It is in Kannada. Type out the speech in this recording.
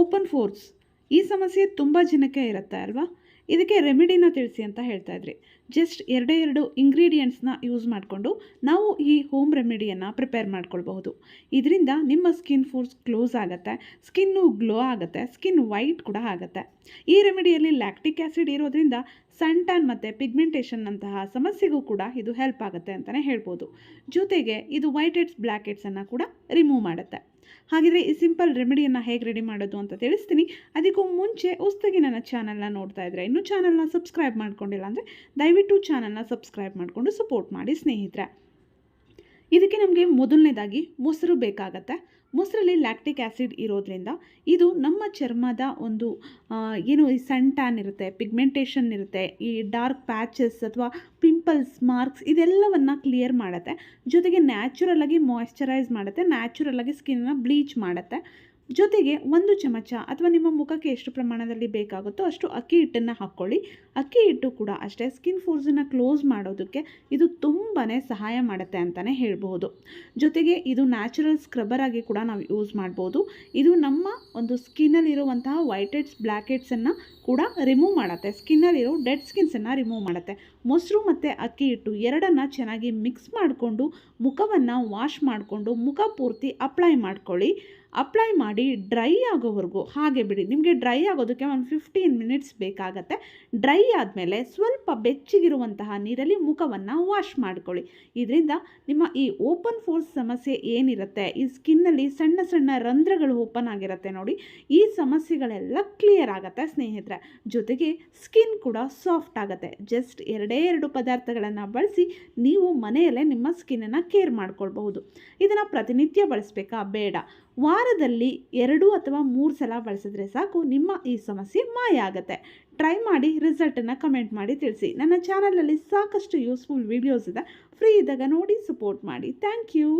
ಓಪನ್ ಫೋರ್ಸ್ ಈ ಸಮಸ್ಯೆ ತುಂಬ ಜನಕ್ಕೆ ಇರುತ್ತೆ ಅಲ್ವಾ. ಇದಕ್ಕೆ ರೆಮಿಡಿನ ತಿಳಿಸಿ ಅಂತ ಹೇಳ್ತಾ ಇದ್ರಿ. ಜಸ್ಟ್ ಎರಡು ಇಂಗ್ರೀಡಿಯೆಂಟ್ಸ್ನ ಯೂಸ್ ಮಾಡಿಕೊಂಡು ನಾವು ಈ ಹೋಮ್ ರೆಮಿಡಿಯನ್ನು ಪ್ರಿಪೇರ್ ಮಾಡ್ಕೊಳ್ಬಹುದು. ಇದರಿಂದ ನಿಮ್ಮ ಸ್ಕಿನ್ ಫೋರ್ಸ್ ಕ್ಲೋಸ್ ಆಗುತ್ತೆ, ಸ್ಕಿನ್ನು ಗ್ಲೋ ಆಗುತ್ತೆ, ಸ್ಕಿನ್ ವೈಟ್ ಕೂಡ ಆಗುತ್ತೆ. ಈ ರೆಮಿಡಿಯಲ್ಲಿ ಲ್ಯಾಕ್ಟಿಕ್ ಆ್ಯಸಿಡ್ ಇರೋದ್ರಿಂದ ಸನ್ ಟ್ಯಾನ್ ಮತ್ತು ಪಿಗ್ಮೆಂಟೇಷನ್ ಅಂತಹ ಸಮಸ್ಯೆಗೂ ಕೂಡ ಇದು ಹೆಲ್ಪ್ ಆಗುತ್ತೆ ಅಂತಲೇ ಹೇಳ್ಬೋದು. ಜೊತೆಗೆ ಇದು ವೈಟ್ ಹೆಡ್ಸ್ ಬ್ಲ್ಯಾಕ್ ಹೆಡ್ಸನ್ನು ಕೂಡ ರಿಮೂವ್ ಮಾಡುತ್ತೆ. ಹಾಗಿದ್ರೆ ಈ ಸಿಂಪಲ್ ರೆಮಿಡಿಯನ್ನು ಹೇಗೆ ರೆಡಿ ಮಾಡೋದು ಅಂತ ತಿಳಿಸ್ತೀನಿ. ಅದಕ್ಕೂ ಮುಂಚೆ ಹೊಸದಾಗಿ ನನ್ನ ಚಾನಲ್ನ ನೋಡ್ತಾ ಇದ್ದರೆ ಇನ್ನೂ ಚಾನಲ್ನ ಸಬ್ಸ್ಕ್ರೈಬ್ ಮಾಡ್ಕೊಂಡಿಲ್ಲ ಅಂದರೆ ದಯವಿಟ್ಟು ಚಾನಲ್ನ ಸಬ್ಸ್ಕ್ರೈಬ್ ಮಾಡಿಕೊಂಡು ಸಪೋರ್ಟ್ ಮಾಡಿ ಸ್ನೇಹಿತರೆ. ಇದಕ್ಕೆ ನಮಗೆ ಮೊದಲನೇದಾಗಿ ಮೊಸರು ಬೇಕಾಗತ್ತೆ. ಮೊಸರಲ್ಲಿ ಲ್ಯಾಕ್ಟಿಕ್ ಆ್ಯಸಿಡ್ ಇರೋದ್ರಿಂದ ಇದು ನಮ್ಮ ಚರ್ಮದ ಒಂದು ಏನು ಈ ಸನ್ ಟ್ಯಾನ್ ಇರುತ್ತೆ, ಪಿಗ್ಮೆಂಟೇಷನ್ ಇರುತ್ತೆ, ಈ ಡಾರ್ಕ್ ಪ್ಯಾಚಸ್ ಅಥವಾ ಪಿಂಪಲ್ಸ್, ಮಾರ್ಕ್ಸ್ ಇದೆಲ್ಲವನ್ನು ಕ್ಲಿಯರ್ ಮಾಡುತ್ತೆ. ಜೊತೆಗೆ ನ್ಯಾಚುರಲಾಗಿ ಮಾಯ್ಶ್ಚರೈಸ್ ಮಾಡುತ್ತೆ, ನ್ಯಾಚುರಲಾಗಿ ಸ್ಕಿನ್ನ ಬ್ಲೀಚ್ ಮಾಡುತ್ತೆ. ಜೊತೆಗೆ 1 ಚಮಚ ಅಥವಾ ನಿಮ್ಮ ಮುಖಕ್ಕೆ ಎಷ್ಟು ಪ್ರಮಾಣದಲ್ಲಿ ಬೇಕಾಗುತ್ತೋ ಅಷ್ಟು ಅಕ್ಕಿ ಹಿಟ್ಟನ್ನು ಹಾಕ್ಕೊಳ್ಳಿ. ಅಕ್ಕಿ ಹಿಟ್ಟು ಕೂಡ ಅಷ್ಟೇ ಸ್ಕಿನ್ ಫೋರ್ಸನ್ನು ಕ್ಲೋಸ್ ಮಾಡೋದಕ್ಕೆ ಇದು ತುಂಬಾ ಸಹಾಯ ಮಾಡುತ್ತೆ ಅಂತಲೇ ಹೇಳ್ಬೋದು. ಜೊತೆಗೆ ಇದು ನ್ಯಾಚುರಲ್ ಸ್ಕ್ರಬ್ಬರ್ ಆಗಿ ಕೂಡ ನಾವು ಯೂಸ್ ಮಾಡ್ಬೋದು. ಇದು ನಮ್ಮ ಒಂದು ಸ್ಕಿನ್ನಲ್ಲಿರುವಂತಹ ವೈಟ್ ಹೆಡ್ಸ್ ಬ್ಲ್ಯಾಕ್ ಹೆಡ್ಸನ್ನು ಕೂಡ ರಿಮೂವ್ ಮಾಡುತ್ತೆ, ಸ್ಕಿನ್ನಲ್ಲಿರೋ ಡೆಡ್ ಸ್ಕಿನ್ಸನ್ನು ರಿಮೂವ್ ಮಾಡುತ್ತೆ. ಮೊಸರು ಮತ್ತು ಅಕ್ಕಿ ಹಿಟ್ಟು ಎರಡನ್ನು ಚೆನ್ನಾಗಿ ಮಿಕ್ಸ್ ಮಾಡಿಕೊಂಡು ಮುಖವನ್ನು ವಾಶ್ ಮಾಡಿಕೊಂಡು ಮುಖ ಪೂರ್ತಿ ಅಪ್ಲೈ ಮಾಡ್ಕೊಳ್ಳಿ. ಅಪ್ಲೈ ಮಾಡಿ ಡ್ರೈ ಆಗೋವರೆಗೂ ಹಾಗೆ ಬಿಡಿ. ನಿಮಗೆ ಡ್ರೈ ಆಗೋದಕ್ಕೆ ಒಂದು 15 ಮಿನಿಟ್ಸ್ ಬೇಕಾಗತ್ತೆ. ಡ್ರೈ ಆದಮೇಲೆ ಸ್ವಲ್ಪ ಬೆಚ್ಚಗಿರುವಂತಹ ನೀರಲ್ಲಿ ಮುಖವನ್ನು ವಾಶ್ ಮಾಡ್ಕೊಳ್ಳಿ. ಇದರಿಂದ ನಿಮ್ಮ ಈ ಓಪನ್ ಫೋರ್ಸ್ ಸಮಸ್ಯೆ ಏನಿರುತ್ತೆ, ಈ ಸ್ಕಿನ್ನಲ್ಲಿ ಸಣ್ಣ ಸಣ್ಣ ರಂಧ್ರಗಳು ಓಪನ್ ಆಗಿರುತ್ತೆ ನೋಡಿ, ಈ ಸಮಸ್ಯೆಗಳೆಲ್ಲ ಕ್ಲಿಯರ್ ಆಗುತ್ತೆ ಸ್ನೇಹಿತರೆ. ಜೊತೆಗೆ ಸ್ಕಿನ್ ಕೂಡ ಸಾಫ್ಟ್ ಆಗುತ್ತೆ. ಜಸ್ಟ್ 2 ಪದಾರ್ಥಗಳನ್ನು ಬಳಸಿ ನೀವು ಮನೆಯಲ್ಲೇ ನಿಮ್ಮ ಸ್ಕಿನ್ನನ್ನು ಕೇರ್ ಮಾಡ್ಕೊಳ್ಬಹುದು. ಇದನ್ನು ಪ್ರತಿನಿತ್ಯ ಬಳಸಬೇಕಾ? ಬೇಡ. ವಾರದಲ್ಲಿ 2 ಅಥವಾ 3 ಸಲ ಬಳಸಿದ್ರೆ ಸಾಕು, ನಿಮ್ಮ ಈ ಸಮಸ್ಯೆ ಮಾಯ ಆಗುತ್ತೆ. ಟ್ರೈ ಮಾಡಿ, ರಿಸಲ್ಟನ್ನು ಕಮೆಂಟ್ ಮಾಡಿ ತಿಳಿಸಿ. ನನ್ನ ಚಾನಲಲ್ಲಿ ಸಾಕಷ್ಟು ಯೂಸ್ಫುಲ್ ವಿಡಿಯೋಸ್ ಇದೆ, ಫ್ರೀ ಇದ್ದಾಗ ನೋಡಿ ಸಪೋರ್ಟ್ ಮಾಡಿ. Thank you.